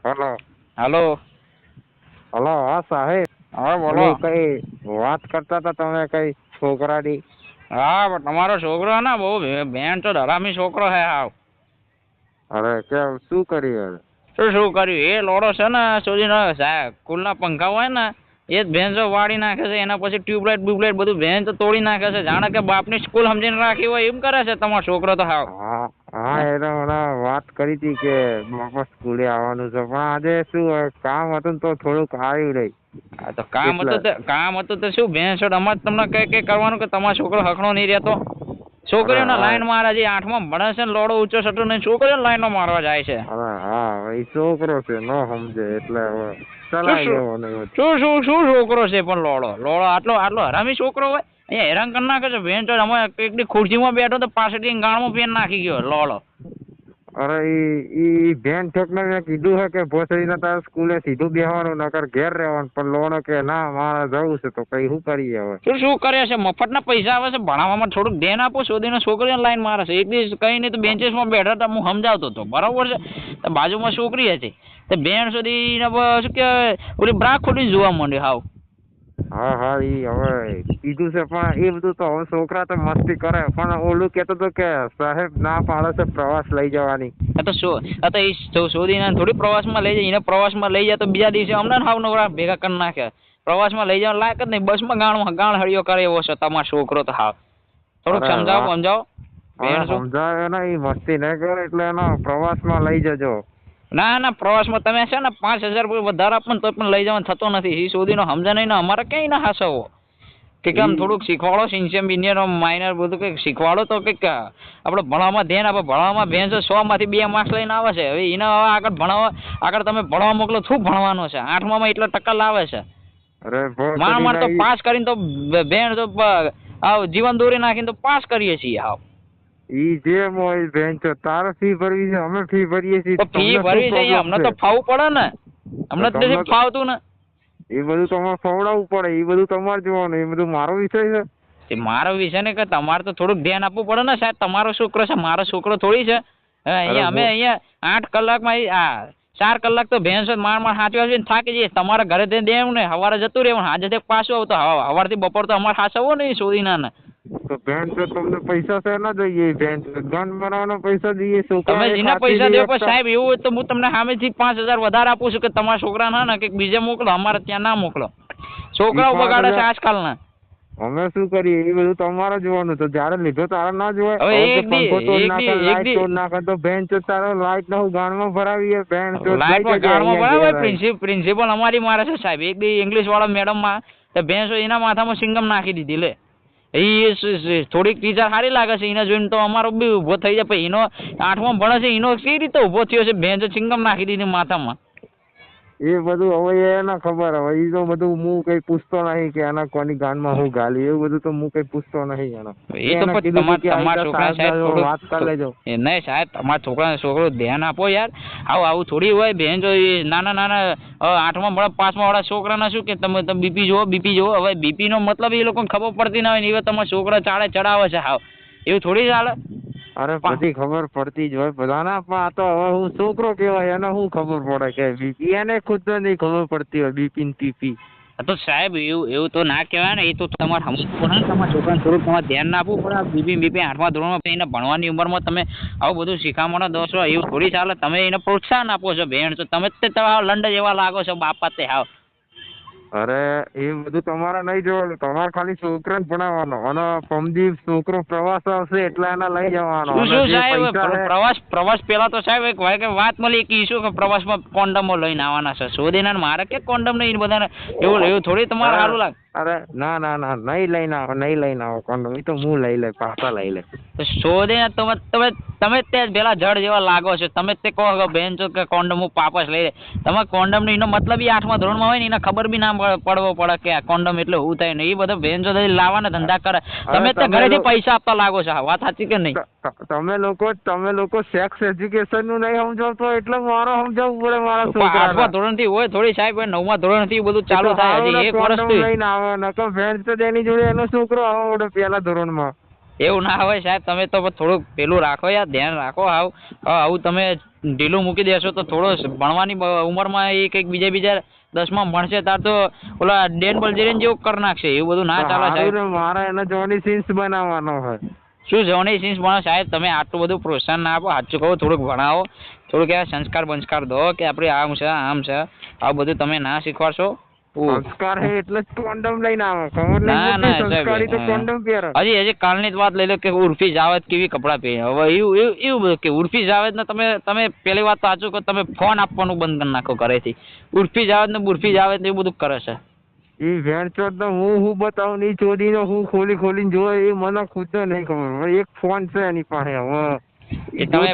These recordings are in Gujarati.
હલો હાલો. હલો. હા સાહેબ. હા બોલો. કઈ વાત કરતા હતા તમે કઈ છોકરાની? હા પણ તમારો છોકરો ને બહુ બેન તો હરામી છોકરો હે હાવ. અરે કેમ શું કર્યું? શું કર્યું એ લોડો છે ને સુધી સ્કૂલના પંખા હોય ને એ જ ભેંસો વાળી નાખે છે, એના પછી ટ્યુબલાઇટ બધું ભેંસ તોડી નાખે છે. જાણે કે બાપની સ્કૂલ સમજીને રાખી હોય એમ કરે છે તમારો છોકરો તો હાવ. હા હા, એને હમણાં વાત કરી હતી કે બાપા સ્કૂલે આવવાનું છે, પણ આજે શું કામ હતું તો થોડુંક આવ્યું નહીં. હા તો કામ હતું તો શું ભેંસ અમારે તમને કઈ કરવાનું કે તમારો છોકરો હખણો નહીં રહેતો. અરે છોકરીઓને હા. લાઈન મારે છે, 8માં ભણે છે ને લોડો ઊંચો સટો નહીં, છોકરીઓને લાઈનો મારવા જાય છે. અરે હા, એ છોકરો છે ન સમજે એટલે હવે શું ચલાવી શું લેવાનું. શું શું શું છોકરો છે પણ લોડો આટલો હરામી છોકરો હોય. અહીંયા હેરાન કરી નાખે છે ભેંસ. અમે એકની ખુરશીમાં બેઠો તો પાછળથી ગાળમાં પેન નાખી ગયો લોડો. અરે ઈ બેન ઠોકને મેં કીધું છે કે ભોસડીને તારે સ્કૂલે સીધું બેસવાનું, નકર ઘેર રહેવાનું, પણ લોણો કે ના મારે જવું છે તો કઈ શું કરીએ હવે. શું કરે છે? મફતના પૈસા આવે છે, ભણાવવામાં થોડુંક ધ્યાન આપો. શોધીને છોકરીઓને લાઈન મારે છે. એક દિવસ કઈ નહીં તો બેન્ચીસમાં બેઠા હતા, હું સમજાવતો હતો બરાબર છે. તો બાજુમાં છોકરી હતી તો બેન સુધી શું કે ઓલી બ્રાક ખોટીને જોવા માંડ્યો હાવ. હા હા, ઈ હવે કીધું છે, પણ એ બધું તો હવે છોકરા તો મસ્તી કરે, પણ ઓલું કેતો હતો કે સાહેબ ના પાડે છે પ્રવાસ લઈ જવાની. એ શોધીને થોડી પ્રવાસમાં લઈ જાય. એને પ્રવાસમાં લઈ જાય તો બીજા દિવસે અમને હાવ નવરા ભેગા કરી નાખ્યા. પ્રવાસમાં લઈ જવા લાયક જ નહીં, બસમાં ગાણ હળિયો કરે એવો છે તમારો છોકરો તો હાવ. થોડુંક સમજાવો. સમજાવે ને, એ મસ્તી નહીં કરે એટલે એનો પ્રવાસમાં લઈ જજો. ના પ્રવાસમાં તમે છે ને 5,000 રૂપિયા વધારે આપો ને તો પણ લઈ જવાનું થતો નથી. એ શોધીનો સમજે નહીં ને અમારે ક્યાંય ના હાસવો કે આમ થોડુંક શીખવાડો. સિન્સિયમ ઇન્ડિયન માઇનર બધું કંઈક શીખવાડો તો કંઈક આપણે ભણવામાં ધ્યાન આપો. ભણવામાં ભેંસ 100માંથી 2 માર્ક્સ લઈને આવે છે. હવે એને આગળ તમે ભણવા મોકલો, શું ભણવાનું છે? 8માં એટલા ટકા લાવે છે. માર તો પાસ કરીને તો બેન તો જીવન દોરી નાખીને તો પાસ કરીએ છીએ હાવ. ઈ જેમ હોય બેન તો તારે ફી ભરવી છે, અમે ફી ભરીએ છીએ. ફી ભરવી છે અમને તો ફાવવું પડે ને, અમને તો નથી ફાવતું ને. એ બધું તમારે ફવડાવવું પડે, એ બધું તમારે જોવાનું, એ બધું મારો વિષય છે. મારો વિષય ને કે તમારે તો થોડુંક ધ્યાન આપવું પડે ને સાહેબ. તમારો છોકરો છે, મારો છોકરો થોડી છે. અહીંયા 8 કલાકમાં 4 કલાક તો ભેંસ માર સાચવા છે ને થાકી જઈએ. તમારા ઘરે દેવું ને સવારે જતું રહેવું, આજે પાછું આવું તો સવારથી બપોર તો અમારે સાચવો ને શોધીના ને. તો બેન તો તમને પૈસા છે ના જોઈએ, બેન ગન બનાવવાનો પૈસા જોઈએ. તમે જેના પૈસા દો પણ સાહેબ એવું હોય તો હું તમને સામેથી 5,000 વધારે આપું છું કે તમારા છોકરા ના ને કંઈક બીજે મોકલો, અમારે ત્યાં ના મોકલો. છોકરાઓ બગાડે છે આજકાલના. અમે શું કરીએ એ બધું તમારે જોવાનું. તો જયારે લીધો તારે ના જોવાય. હવે લાઈટ તોડ નાખે તો બેન તો તારો લાઈટ નો ગાણમાં ભરાવીએ. બેન તો પ્રિન્સિપલ અમારી મારે છે સાહેબ. એક દી ઇંગ્લિશ વાળા મેડમ માં ભેંસો એના માથામાં સિંગમ નાખી દીધી લે. એ થોડીક ટીચર સારી લાગે છે, એને જોઈને તો અમારો બી ઉભો થઈ જાય. પછી એનો 8માં ભણે છે, એનો કઈ રીતે ઉભો થયો છે? ભેંસો સિંગમ નાખી દીધી માથામાં. એ બધું હવે એને ખબર. હવે એ તો બધું હું કઈ પૂછતો નહીં કે એના કોની ગાનમાં હું ગાલી, એવું બધું તો હું કઈ પૂછતો નહીં એનો. એ તો તમારા છોકરા સાહેબ વાત કરી લેજો. નહીં સાહેબ, તમારા છોકરો ધ્યાન આપો યાર. આવું થોડી હોય. બેન જો નાના 8માં ભણે 5માં વાળા છોકરાના શું કે તમે બીપી જોવો. હવે બીપી નો મતલબ એ લોકોને ખબર પડતી ના હોય ને, એ તમારા છોકરા ચાળે ચડાવે છે હાવ. એવું થોડી ચાલે. અરે બધી ખબર પડતી જ હોય બધાને, પણ આ તો હવે હું છોકરો કેવાય એને શું ખબર પડે કે બીપી, એને ખુદ નહીં ખબર પડતી હોય બીપી ને ટીપી. તો સાહેબ એવું તો ના કહેવાય ને. એ તો તમારે સમજવું પડે. તમારા છોકરાને થોડુંક તમારે ધ્યાન ના આપવું પડે. બીપી 8મા ધોરણમાં એને ભણવાની ઉંમરમાં તમે આવું બધું શીખામણો દો છો, એવું થોડી ચાલે. તમે એને પ્રોત્સાહન આપો છો બેન, તો તમે લંડ જેવા લાગો છો બાપા તે હાવ. અરે એ બધું તમારે નહીં જોવાનું. તમારે ખાલી છોકરાને ભણાવવાનો, અને પમદી છોકરો પ્રવાસ આવશે એટલે એને લઈ જવાનો. શું સાહેબ પ્રવાસ પેલા તો સાહેબ એક વાત મળી કે ઈશું કે પ્રવાસમાં કોન્ડમો લઈને આવવાના છે. શોધીને મારે કે કોન્ડમ નહીં બધાને એવું થોડી તમારે સારું લાગે. અરે ના નહીં લઈને આવો કોન્ડમ. એ તો હું લઈ લે, પાછા લઈ લે. તો શોધીને તમે તે પેલા જડ જેવા લાગો છો. તમે તે કહો બેન છો કે કોન્ડમ હું પાપસ લઈ લે. તમારે કોન્ડમ એનો મતલબ 8મા ધોરણમાં હોય ને, એને ખબર બી ના પડવો પડે કે કોન્ડમ એટલે શું થાય ને. એ બધા બેન છો લાવવાના ધંધા કરે. તમે તે ઘરેથી પૈસા આપતા લાગો છો. વાત સાચી કે નહીં? તમે લોકો સેક્સ એજ્યુકેશન નું નહીં સમજો તો એટલે મારો સમજાવવું પડે. મારા છોકરા 8મા ધોરણ થી હોય થોડી સાહેબ, 9મા ધોરણ થી બધું ચાલુ થાય. હજી 1 વર્ષ લઈને આવે નકર ફ્રેન્ડ તો તેની જોડે એનો છોકરો આવે પેલા ધોરણમાં. એવું ના હોય સાહેબ, તમે તો થોડુંક પેલું રાખો યાર, ધ્યાન રાખો. આવું તમે ઢીલું મૂકી દેશો તો થોડો ભણવાની ઉંમરમાં એ કંઈક બીજા 10માં ભણશે તાર તો ઓલા ડેન બલજેરિયન જેવું કરી નાખશે. એવું બધું ના ચાલે સાહેબ. મારે એને જોની સીન્સ બનાવવાનો હોય. શું જોની સીન્સ ભણો સાહેબ? તમે આટલું બધું પ્રોત્સાહન ના આપો. સાચું કહો, થોડુંક ભણાવો, થોડુંક એવા સંસ્કાર દો કે આપણે આમ છે આવું બધું તમે ના શીખવાડશો. સંસ્કાર હે એટલે જ કોન્ડમ લઈને આવે. ખબર નહીં સંસ્કારી તો કોન્ડમ પહેરે. હજી કાલની જ વાત લઈ લો કે ઉર્ફી જાવેદ કેવી કપડાં પહેરે. હવે એવું બધું કે ઉર્ફી જાવેદ ને તમે પેલી વાત તો સાચું કહો, તમે ફોન આપવાનું બંધ કરી નાખો ઘરેથી. ઉર્ફી જાવેદ ને બુર્ફી જાવેદ ને એવું બધું કરે છે. એ વેણચોદ તો હું બતાવું નહીં, ચોરીનો હું ખોલીને જોવે એ મને ખુદ નહીં ખબર. એક ફોન છે એની પાસે. હવે એ તમે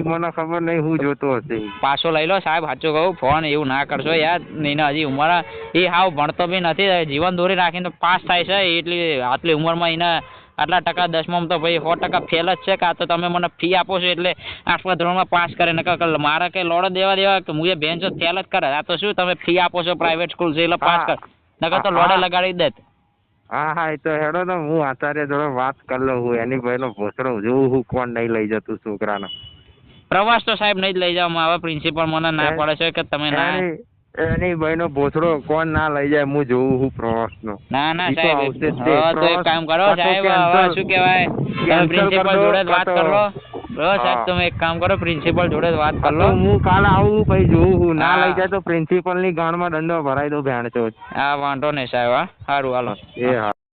મને ખબર નહીં હું જોતો હશે. પાછો લઈ લો સાહેબ, સાચું કહું, ફોન એવું ના કરશો યાર. નહીં હજી ઉંમર એ હાવ ભણતો બી નથી, જીવન દોરી રાખીને પાસ થાય છે. એટલી આટલી ઉંમરમાં એને આટલા ટકા 10માં તો ભાઈ 100% ફેલ જ છે. કાં તો તમે મને ફી આપો છો એટલે 8મા ધોરણમાં પાસ કરે. નકર મારે કઈ લોડો દેવા કે હું એ બેન છો ફેલ જ કરે. આ તો શું તમે ફી આપો છો, પ્રાઇવેટ સ્કૂલ છે એટલે પાસ કર. નકર તો લોડે લગાડી દે. હા એ તો હેડો ને, હું આચાર્ય જોડે વાત કરી લઉં. હું એની ભાઈનો ભોસડો જોઉં હું કોણ નહીં લઈ જતું છોકરાને. પ્રવાસ તો સાહેબ નહીં જ લઈ જાવ. હવે પ્રિન્સિપલ મને ના પડે છે કે તમે ના. એની ભાઈનો ભોસડો કોણ ના લઈ જાય હું જોઉં હું પ્રવાસનો. ના સાહેબ, તો એક કામ કરો સાહેબ, હવે શું કહેવાય, તમે પ્રિન્સિપલ જોડે જ વાત કરો. સાહેબ તમે એક કામ કરો, પ્રિન્સિપલ જોડે જ વાત કરો. હું કાલે આવું ભાઈ જોઉં હું. ના લઈ જાય તો પ્રિન્સિપલ ની ગાંડમાં દંડો ભરાઈ દો ભેણ છો. હા વાંધો નહીં સાહેબ. હા સારું, હાલો. એ હા.